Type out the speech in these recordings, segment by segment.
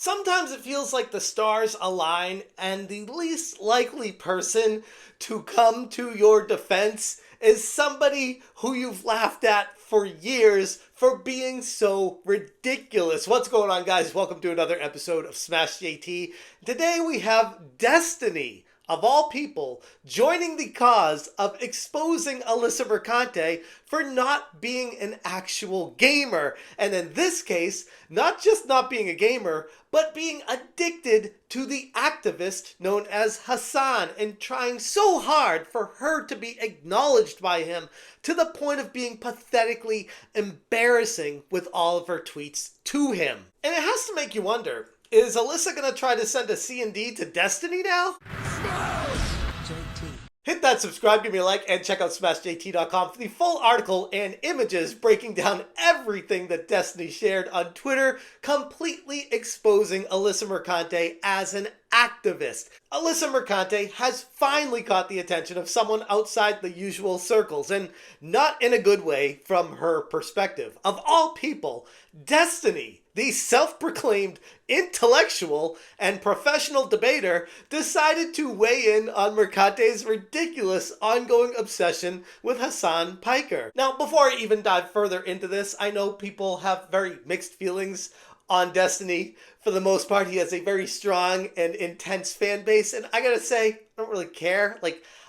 Sometimes it feels like the stars align and the least likely person to come to your defense is somebody who you've laughed at for years for being so ridiculous. What's going on, guys? Welcome to another episode of Smash JT. Today we have Destiny, of all people, joining the cause of exposing Alyssa Mercante for not being an actual gamer. And in this case, not just not being a gamer, but being addicted to the activist known as Hasan and trying so hard for her to be acknowledged by him to the point of being pathetically embarrassing with all of her tweets to him. And it has to make you wonder, is Alyssa going to try to send a C&D to Destiny now? Hit that subscribe, give me a like, and check out SmashJT.com for the full article and images breaking down everything that Destiny shared on Twitter, completely exposing Alyssa Mercante as an activist. Alyssa Mercante has finally caught the attention of someone outside the usual circles, and not in a good way from her perspective. Of all people, Destiny, the self-proclaimed intellectual and professional debater, decided to weigh in on Mercante's ridiculous ongoing obsession with Hasan Piker. Now, before I even dive further into this, I know people have very mixed feelings on Destiny. For the most part, he has a very strong and intense fan base, and I gotta say, I don't really care.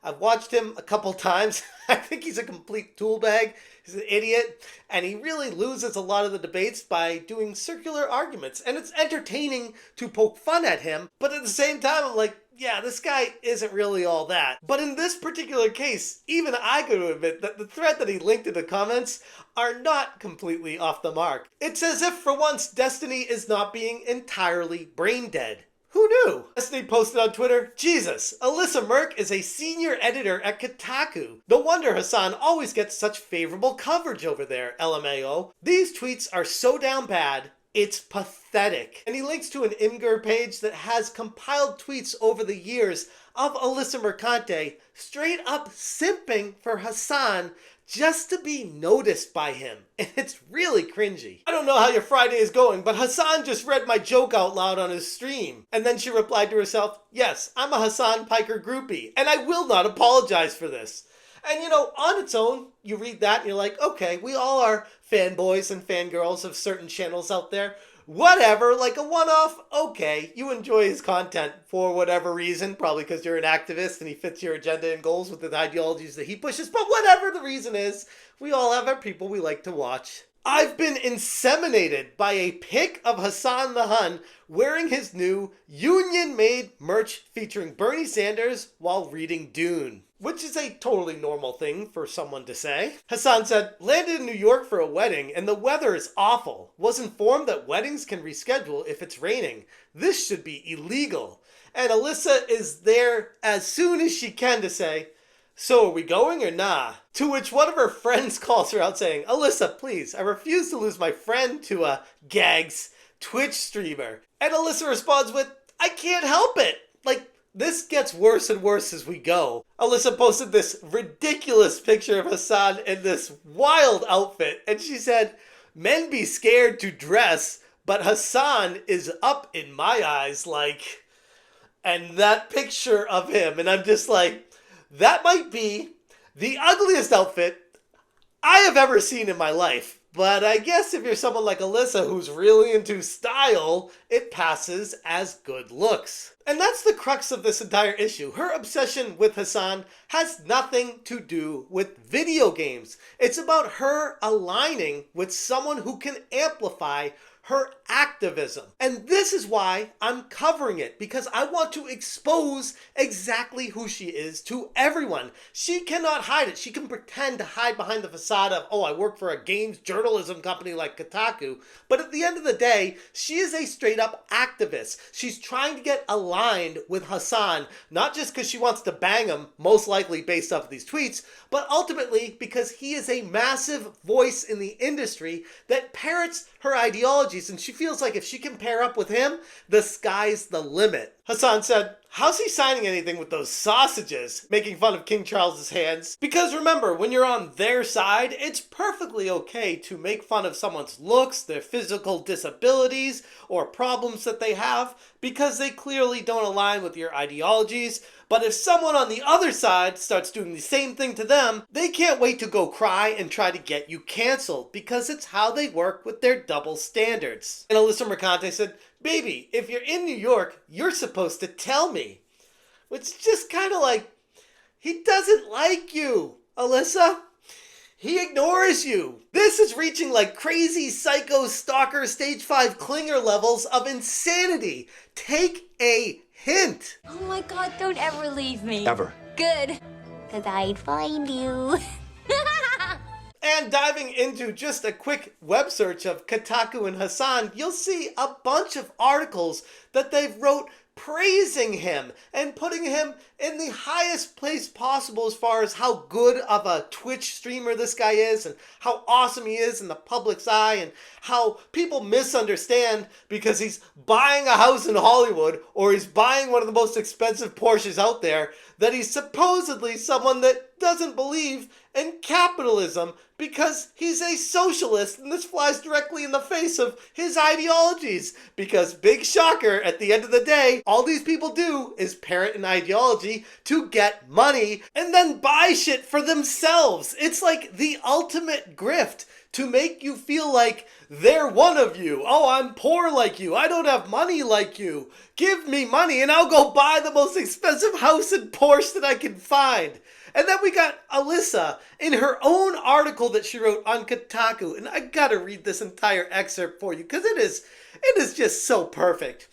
I've watched him a couple times. I think he's a complete tool bag. He's an idiot, and he really loses a lot of the debates by doing circular arguments. And it's entertaining to poke fun at him, but at the same time, I'm like, yeah, this guy isn't really all that. But in this particular case, even I could admit that the thread that he linked in the comments are not completely off the mark. It's as if for once Destiny is not being entirely brain dead. Who knew? Destiny posted on Twitter, Jesus, Alyssa Merc is a senior editor at Kotaku. No wonder Hasan always gets such favorable coverage over there, LMAO. These tweets are so down bad, it's pathetic. And he links to an Imgur page that has compiled tweets over the years of Alyssa Mercante straight up simping for Hasan just to be noticed by him. And it's really cringy. I don't know how your Friday is going, but Hasan just read my joke out loud on his stream. And then she replied to herself, yes, I'm a Hasan Piker groupie, and I will not apologize for this. And you know, on its own, you read that and you're like, okay, we all are fanboys and fangirls of certain channels out there. Whatever, like a one-off, okay, you enjoy his content for whatever reason, probably because you're an activist and he fits your agenda and goals with the ideologies that he pushes, but whatever the reason is, we all have our people we like to watch. I've been inseminated by a pic of Hasan the Hun wearing his new union-made merch featuring Bernie Sanders while reading Dune, which is a totally normal thing for someone to say. Hasan said, landed in New York for a wedding and the weather is awful. Was informed that weddings can reschedule if it's raining. This should be illegal. And Alyssa is there as soon as she can to say, so are we going or nah? To which one of her friends calls her out saying, Alyssa, please, I refuse to lose my friend to a gags Twitch streamer. And Alyssa responds with, I can't help it. This gets worse and worse as we go. Alyssa posted this ridiculous picture of Hasan in this wild outfit, and she said, men be scared to dress, but Hasan is up in my eyes, and that picture of him, and I'm just like, that might be the ugliest outfit I have ever seen in my life. But I guess if you're someone like Alyssa who's really into style, it passes as good looks. And that's the crux of this entire issue. Her obsession with Hasan has nothing to do with video games. It's about her aligning with someone who can amplify her activism. And this is why I'm covering it, because I want to expose exactly who she is to everyone. She cannot hide it. She can pretend to hide behind the facade of, oh, I work for a games journalism company like Kotaku. But at the end of the day, she is a straight up activist. She's trying to get aligned with Hasan, not just because she wants to bang him, most likely based off of these tweets, but ultimately because he is a massive voice in the industry that parrots her ideologies, and she feels like if she can pair up with him, the sky's the limit. Hasan said, how's he signing anything with those sausages? Making fun of King Charles's hands. Because remember, when you're on their side, it's perfectly okay to make fun of someone's looks, their physical disabilities, or problems that they have, because they clearly don't align with your ideologies. But if someone on the other side starts doing the same thing to them, they can't wait to go cry and try to get you canceled, because it's how they work with their double standards. And Alyssa Mercante said, "Baby, if you're in New York, you're supposed to tell me." Which is just kind of like, he doesn't like you, Alyssa. He ignores you. This is reaching like crazy psycho stalker stage 5 clinger levels of insanity. Take a hint. Oh my God, don't ever leave me. Ever. Good. Because I'd find you. And diving into just a quick web search of Kotaku and Hasan, you'll see a bunch of articles that they've wrote praising him and putting him in the highest place possible as far as how good of a Twitch streamer this guy is and how awesome he is in the public's eye and how people misunderstand because he's buying a house in Hollywood or he's buying one of the most expensive Porsches out there that he's supposedly someone that doesn't believe in capitalism because he's a socialist, and this flies directly in the face of his ideologies. Because, big shocker, at the end of the day, all these people do is parrot an ideology to get money and then buy shit for themselves. It's like the ultimate grift to make you feel like they're one of you. Oh, I'm poor like you. I don't have money like you. Give me money and I'll go buy the most expensive house and Porsche that I can find. And then we got Alyssa in her own article that she wrote on Kotaku. And I gotta read this entire excerpt for you because it is just so perfect.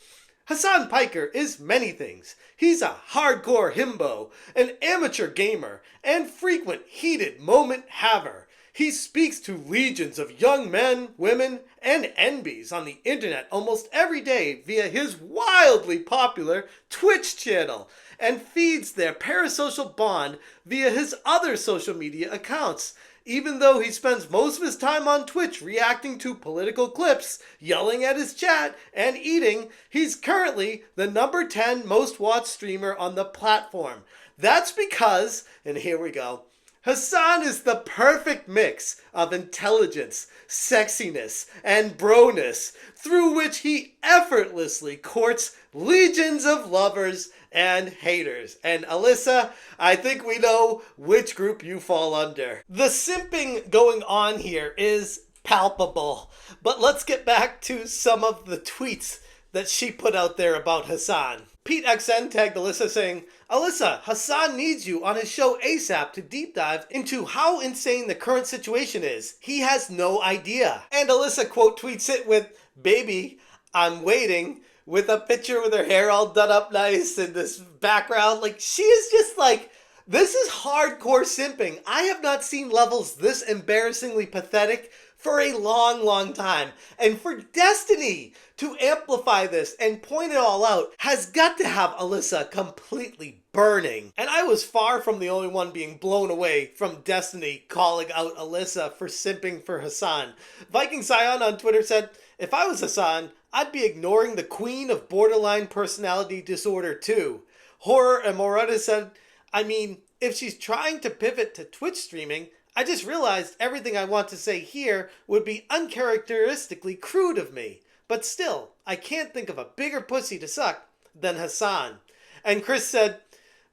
Hasan Piker is many things. He's a hardcore himbo, an amateur gamer, and frequent heated moment haver. He speaks to legions of young men, women, and NBs on the internet almost every day via his wildly popular Twitch channel and feeds their parasocial bond via his other social media accounts. Even though he spends most of his time on Twitch reacting to political clips, yelling at his chat, and eating, he's currently the number 10 most watched streamer on the platform. That's because, and here we go, Hasan is the perfect mix of intelligence, sexiness, and broness, through which he effortlessly courts legions of lovers and haters. And Alyssa, I think we know which group you fall under. The simping going on here is palpable, but let's get back to some of the tweets that she put out there about Hasan. Pete XN tagged Alyssa saying, "Alyssa, Hasan needs you on his show ASAP to deep dive into how insane the current situation is. He has no idea." And Alyssa quote tweets it with, "Baby, I'm waiting," with a picture with her hair all done up nice and this background. Like, she is just like, this is hardcore simping. I have not seen levels this embarrassingly pathetic for a long, long time. And for Destiny to amplify this and point it all out has got to have Alyssa completely burning. And I was far from the only one being blown away from Destiny calling out Alyssa for simping for Hasan. Viking Scion on Twitter said, "If I was Hasan, I'd be ignoring the queen of borderline personality disorder too." Horror Amorata said, "I mean, if she's trying to pivot to Twitch streaming, I just realized everything I want to say here would be uncharacteristically crude of me. But still, I can't think of a bigger pussy to suck than Hasan." And Chris said,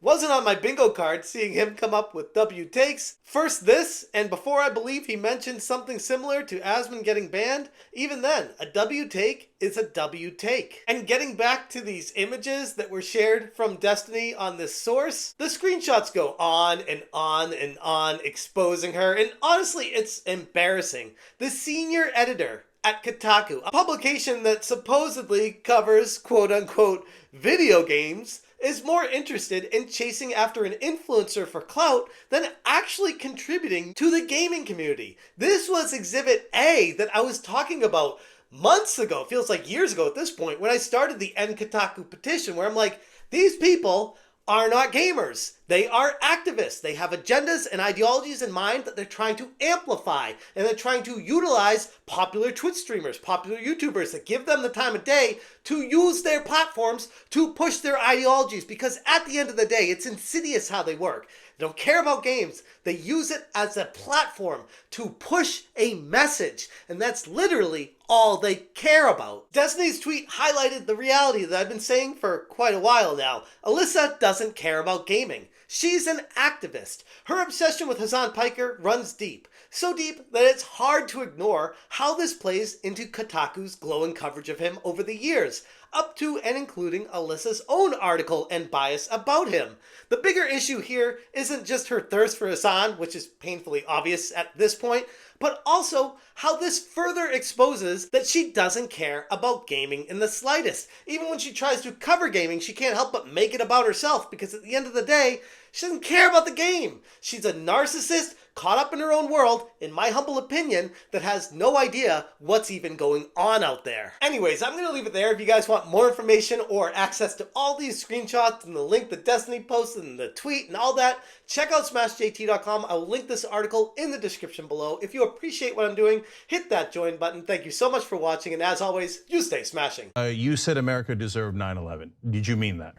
"Wasn't on my bingo card seeing him come up with W takes. First this, and before I believe he mentioned something similar to Asmon getting banned. Even then, a W take is a W take." And getting back to these images that were shared from Destiny on this source, the screenshots go on and on and on exposing her, and honestly, it's embarrassing. The senior editor at Kotaku, a publication that supposedly covers quote-unquote video games, is more interested in chasing after an influencer for clout than actually contributing to the gaming community. This was Exhibit A that I was talking about months ago, feels like years ago at this point, when I started the End Kotaku petition, where I'm like, these people are not gamers. They are activists. They have agendas and ideologies in mind that they're trying to amplify, and they're trying to utilize popular Twitch streamers, popular YouTubers that give them the time of day to use their platforms to push their ideologies, because at the end of the day, it's insidious how they work. They don't care about games. They use it as a platform to push a message, and that's literally all they care about. Destiny's tweet highlighted the reality that I've been saying for quite a while now. Alyssa doesn't care about gaming. She's an activist. Her obsession with Hasan Piker runs deep. So deep that it's hard to ignore how this plays into Kotaku's glowing coverage of him over the years, up to and including Alyssa's own article and bias about him. The bigger issue here isn't just her thirst for Hasan, which is painfully obvious at this point, but also how this further exposes that she doesn't care about gaming in the slightest. Even when she tries to cover gaming, she can't help but make it about herself, because at the end of the day, she doesn't care about the game. She's a narcissist caught up in her own world, in my humble opinion, that has no idea what's even going on out there. Anyways, I'm going to leave it there. If you guys want more information or access to all these screenshots and the link that Destiny posted and the tweet and all that, check out smashjt.com. I will link this article in the description below. If you appreciate what I'm doing, hit that join button. Thank you so much for watching, and as always, you stay smashing. You said America deserved 9/11. Did you mean that?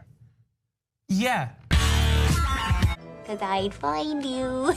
Yeah. Cause I'd find you.